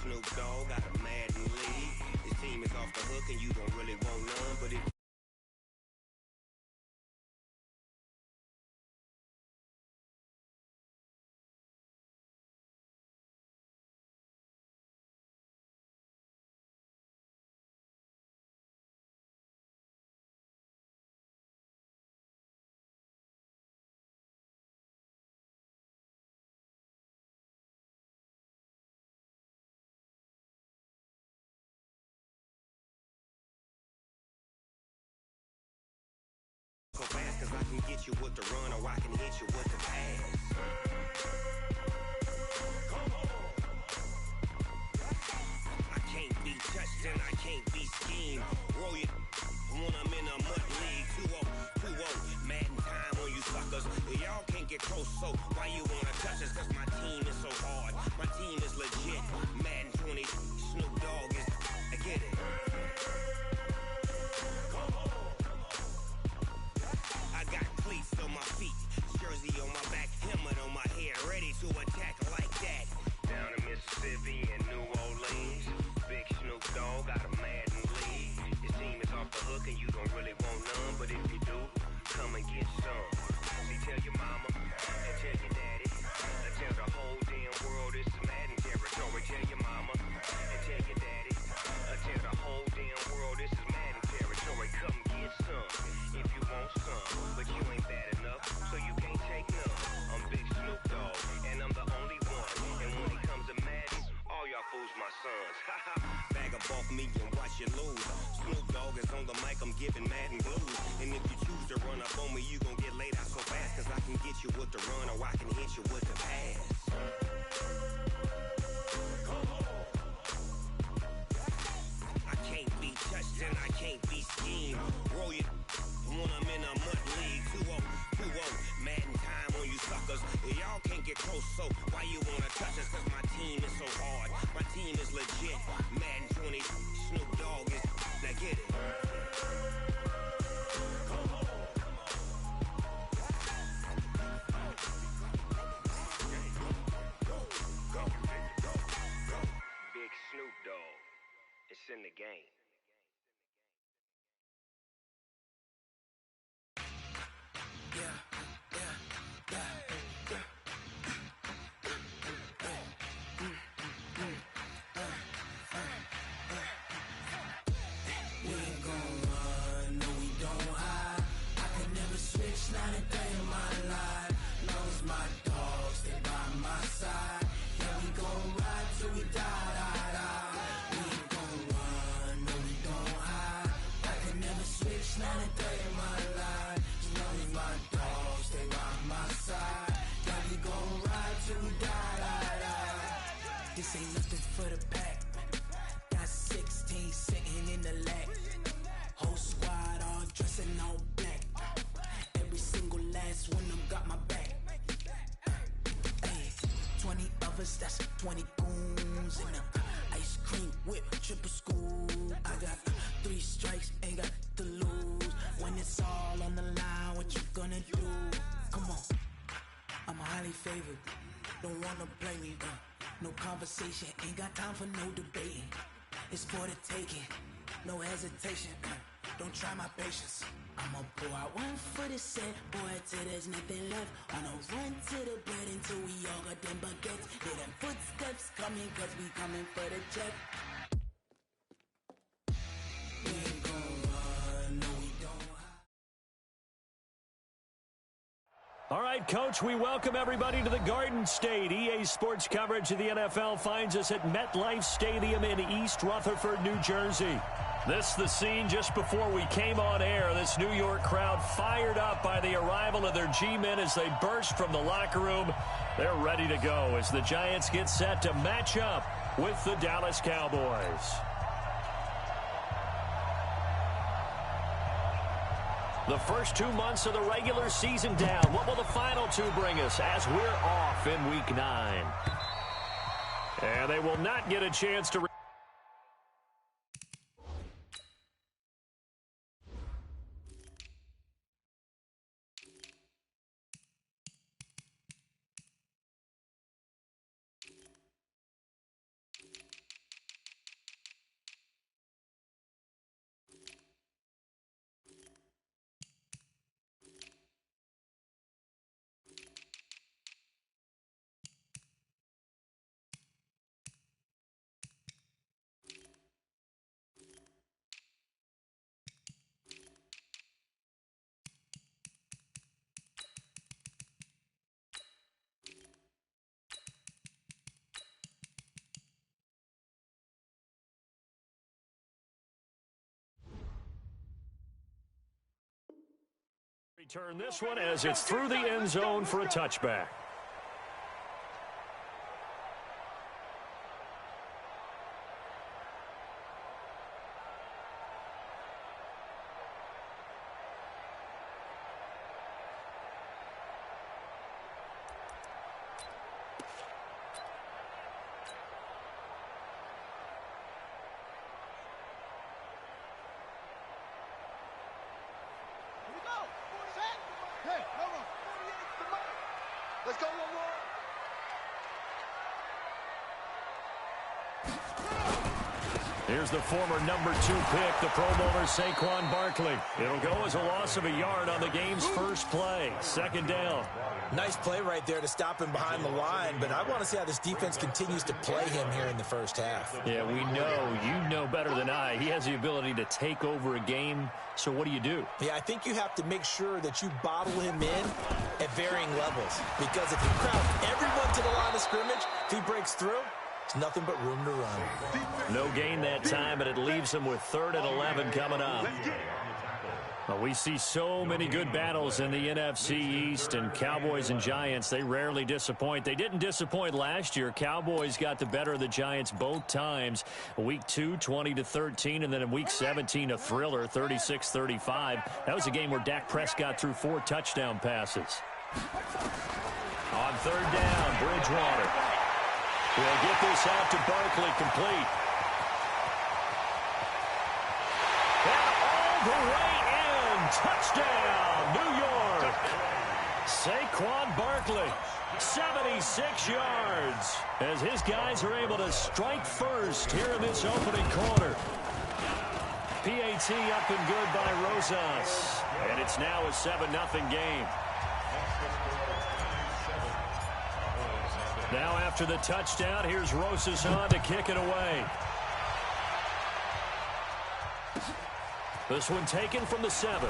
Snoop Dogg got a Madden league. His team is off the hook and you don't really want none, but if so fast, cause I can get you with the run or I can hit you with the pass. I can't be touched and I can't be schemed. Roll you when I'm in a mud league. 2-0, 2-0, Madden time on you suckers. Y'all can't get close, so why you wanna touch us? Cause my team is so hard, my team is legit. Madden 20, Snoop Dogg is, I get it. I got cleats on my feet, jersey on my back, helmet on my head, ready to attack like that. Down in Mississippi and New Orleans, big Snoop Dogg got a Madden league. His team is off the hook and you don't really want none, but if you do, come and get some. See, tell your mama and tell your daddy, and tell the whole damn world this is Madden territory. Tell your mama and tell your daddy, and tell the whole damn world this is Madden territory. Come get some if you want some, but you ain't bad enough, so you can't take none. I'm Big Snoop Dogg, and I'm the only one. And when it comes to Madden, all y'all fools my sons. Bag up off me and watch you lose. Snoop Dogg is on the mic, I'm giving Madden blues. And if you choose to run up on me, you gon' get laid out so fast, cause I can get you with the run or I can hit you with the pass. I can't be touched and I can't be schemed. Roll you when I'm in a mud league. 2-0, 2-0, Madden time on you suckers. Y'all can't get close, so why you wanna touch us? Cause my team is so hard, my team is legit. Madden 20, Snoop Dogg is, now get it. Big Snoop Dogg, it's in the game. This ain't nothing for the pack. Got 16 sitting in the lag. Whole squad all dressing all black. Every single last one of them got my back. Hey, 20 of us, that's 20 goons in them. Ice cream whip, triple scoop. I got 3 strikes, ain't got to lose. When it's all on the line, what you gonna do? Come on, I'm highly favored. Don't wanna play me, no conversation, ain't got time for no debating. It's for the taking, no hesitation. Don't try my patience. I'ma pour out one for the set, boy, till there's nothing left. On a run to the bread until we all got them baguettes. Hear them footsteps coming, cause we coming for the check. We ain't gon' run, no we don't hide. All right, Coach, we welcome everybody to the Garden State. EA Sports coverage of the NFL finds us at MetLife Stadium in East Rutherford, New Jersey. This the scene just before we came on air. This New York crowd fired up by the arrival of their G-men as they burst from the locker room. They're ready to go as the Giants get set to match up with the Dallas Cowboys. The first 2 months of the regular season down. What will the final 2 bring us as we're off in Week 9? And they will not get a chance to... Return this one as it's through the end zone for a touchback. Let's go, one more. Here's the former number 2 pick, the Pro Bowler Saquon Barkley. It'll go as a loss of a yard on the game's first play. Second down. Nice play right there to stop him behind the line, but I want to see how this defense continues to play him here in the first half. Yeah, we know. You know better than I. He has the ability to take over a game, so what do? Yeah, I think you have to make sure that you bottle him in at varying levels, because if you crowd everyone to the line of scrimmage, if he breaks through, it's nothing but room to run. No gain that time, but it leaves him with 3rd and 11 coming up. Well, we see so many good battles in the NFC East, and Cowboys and Giants, they rarely disappoint. They didn't disappoint last year. Cowboys got the better of the Giants both times. Week 2, 20-13, and then in Week 17, a thriller, 36-35. That was a game where Dak Prescott threw 4 touchdown passes. On 3rd down, Bridgewater will get this out to Barkley, complete. And all the way in, touchdown, New York. Saquon Barkley, 76 yards, as his guys are able to strike first here in this opening quarter. PAT up and good by Rosas, and it's now a 7-0 game. Now after the touchdown, here's Rosas on to kick it away. This one taken from the 7.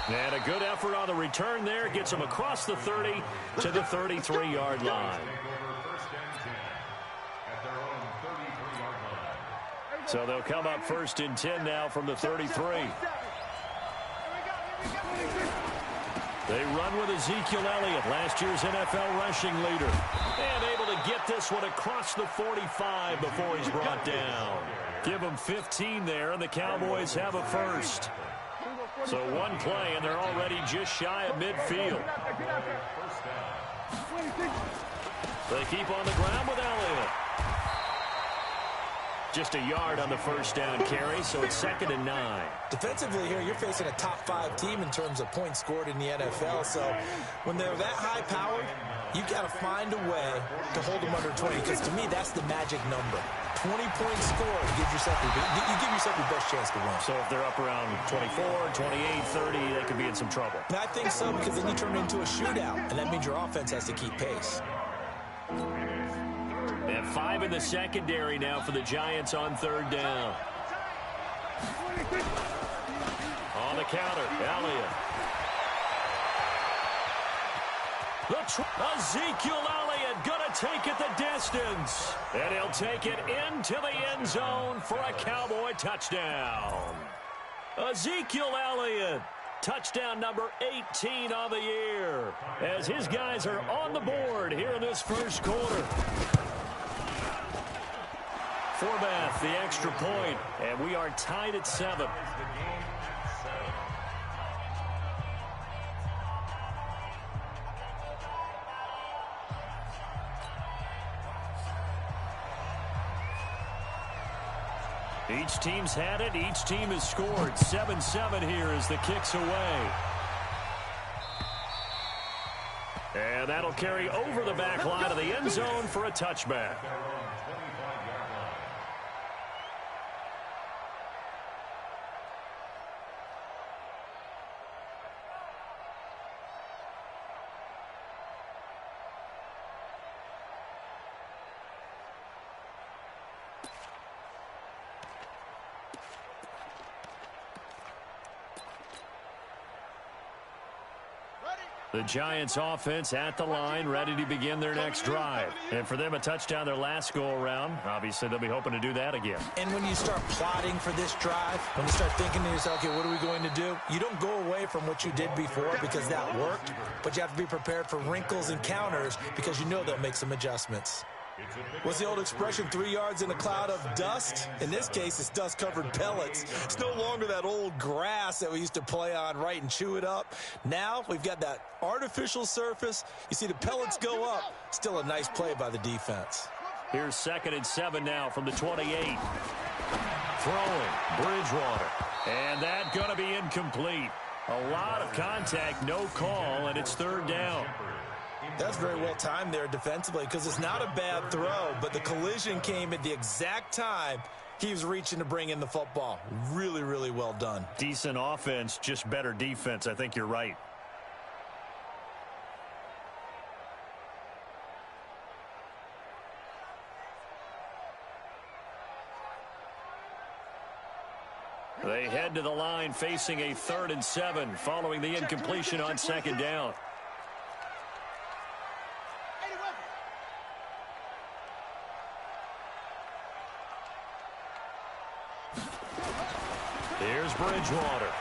And a good effort on the return there. Gets him across the 30 to the 33-yard line. So they'll come up 1st and 10 now from the 33. They run with Ezekiel Elliott, last year's NFL rushing leader. And able to get this one across the 45 before he's brought down. Give him 15 there, and the Cowboys have a first. So one play, and they're already just shy of midfield. They keep on the ground with Elliott. Just a yard on the first down carry, so it's 2nd and 9. Defensively here, you're facing a top 5 team in terms of points scored in the NFL. So when they're that high-powered, you got to find a way to hold them under 20, because to me, that's the magic number. 20 points scored, you give yourself your best chance to win. So if they're up around 24, 28, 30, they could be in some trouble. And I think so, because then you turn it into a shootout, and that means your offense has to keep pace. They have 5 in the secondary now for the Giants on 3rd down. On the counter, Elliott. Ezekiel Elliott going to take it the distance. And he'll take it into the end zone for a Cowboy touchdown. Ezekiel Elliott, touchdown number 18 on the year, as his guys are on the board here in this first quarter. Forbath, the extra point, and we are tied at 7. Each team's had it. Each team has scored. 7-7 here as the kick's away. And that'll carry over the back line of the end zone for a touchback. The Giants offense at the line, ready to begin their next drive. And for them, a touchdown their last go-around. Obviously, they'll be hoping to do that again. And when you start plotting for this drive, when you start thinking to yourself, okay, what are we going to do? You don't go away from what you did before because that worked, but you have to be prepared for wrinkles and counters because you know they'll make some adjustments. What's the old expression, 3 yards in a cloud of dust? In this case, it's dust-covered pellets. It's no longer that old grass that we used to play on, right, and chew it up. Now we've got that artificial surface. You see the pellets go up. Still a nice play by the defense. Here's 2nd and 7 now from the 28. Throwing, Bridgewater. And that's going to be incomplete. A lot of contact, no call, and it's 3rd down. That's very well timed there defensively because it's not a bad throw, but the collision came at the exact time he was reaching to bring in the football. Really, really well done. Decent offense, just better defense. I think you're right. They head to the line facing a 3rd and 7 following the incompletion on 2nd down. Here's Bridgewater.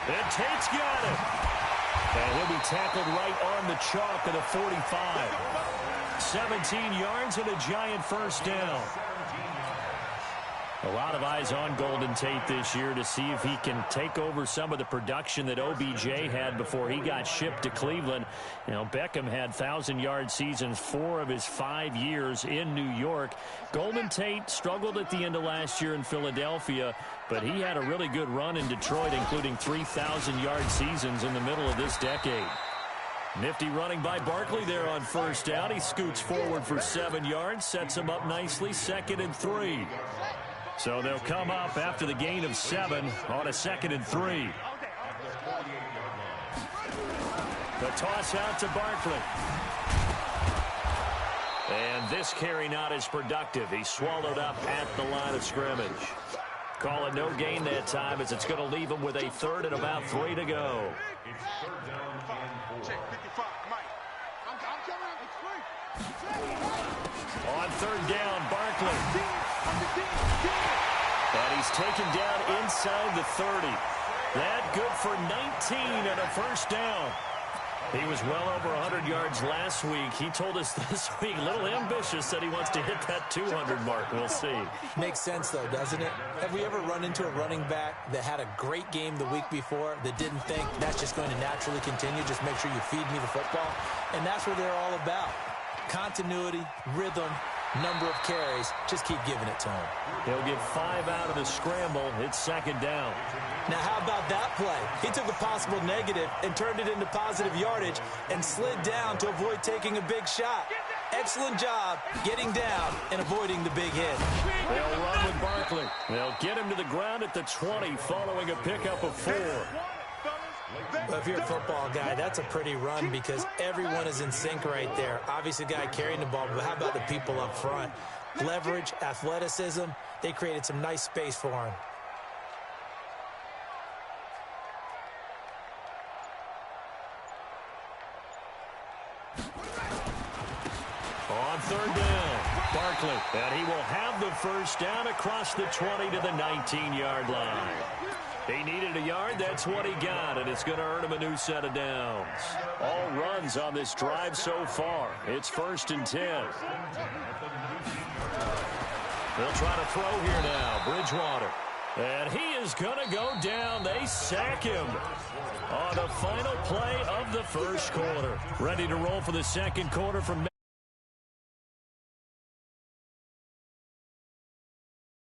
And Tate's got it. And he'll be tackled right on the chalk of the 45. 17 yards and a Giant 1st down. A lot of eyes on Golden Tate this year to see if he can take over some of the production that OBJ had before he got shipped to Cleveland. You know, Beckham had 1,000-yard seasons 4 of his 5 years in New York. Golden Tate struggled at the end of last year in Philadelphia, but he had a really good run in Detroit, including 3,000-yard seasons in the middle of this decade. Nifty running by Barkley there on 1st down. He scoots forward for 7 yards, sets him up nicely, 2nd and 3. So they'll come up after the gain of 7 on a 2nd and 3. The toss out to Barkley. And this carry not as productive. He swallowed up at the line of scrimmage. Call it no gain that time as it's going to leave him with a 3rd and about 3 to go. On 3rd down, Barkley. And he's taken down inside the 30. That good for 19 and a 1st down. He was well over 100 yards last week. He told us this week, a little ambitious, that he wants to hit that 200 mark. We'll see. Makes sense, though, doesn't it? Have we ever run into a running back that had a great game the week before that didn't think that's just going to naturally continue? Just make sure you feed me the football. And that's what they're all about. Continuity, rhythm, number of carries. Just keep giving it to him. He'll get 5 out of the scramble. It's 2nd down. Now, how about that play? He took a possible negative and turned it into positive yardage and slid down to avoid taking a big shot. Excellent job getting down and avoiding the big hit. They'll run with Barkley. They'll get him to the ground at the 20 following a pickup of 4. Well, if you're a football guy, that's a pretty run because everyone is in sync right there. Obviously, the guy carrying the ball, but how about the people up front? Leverage, athleticism, they created some nice space for him. On 3rd down, Barkley, and he will have the 1st down across the 20 to the 19-yard line. He needed a yard. That's what he got, and it's going to earn him a new set of downs. All runs on this drive so far. It's 1st and 10. They'll try to throw here now. Bridgewater. And he is going to go down. They sack him on the final play of the 1st quarter. Ready to roll for the 2nd quarter from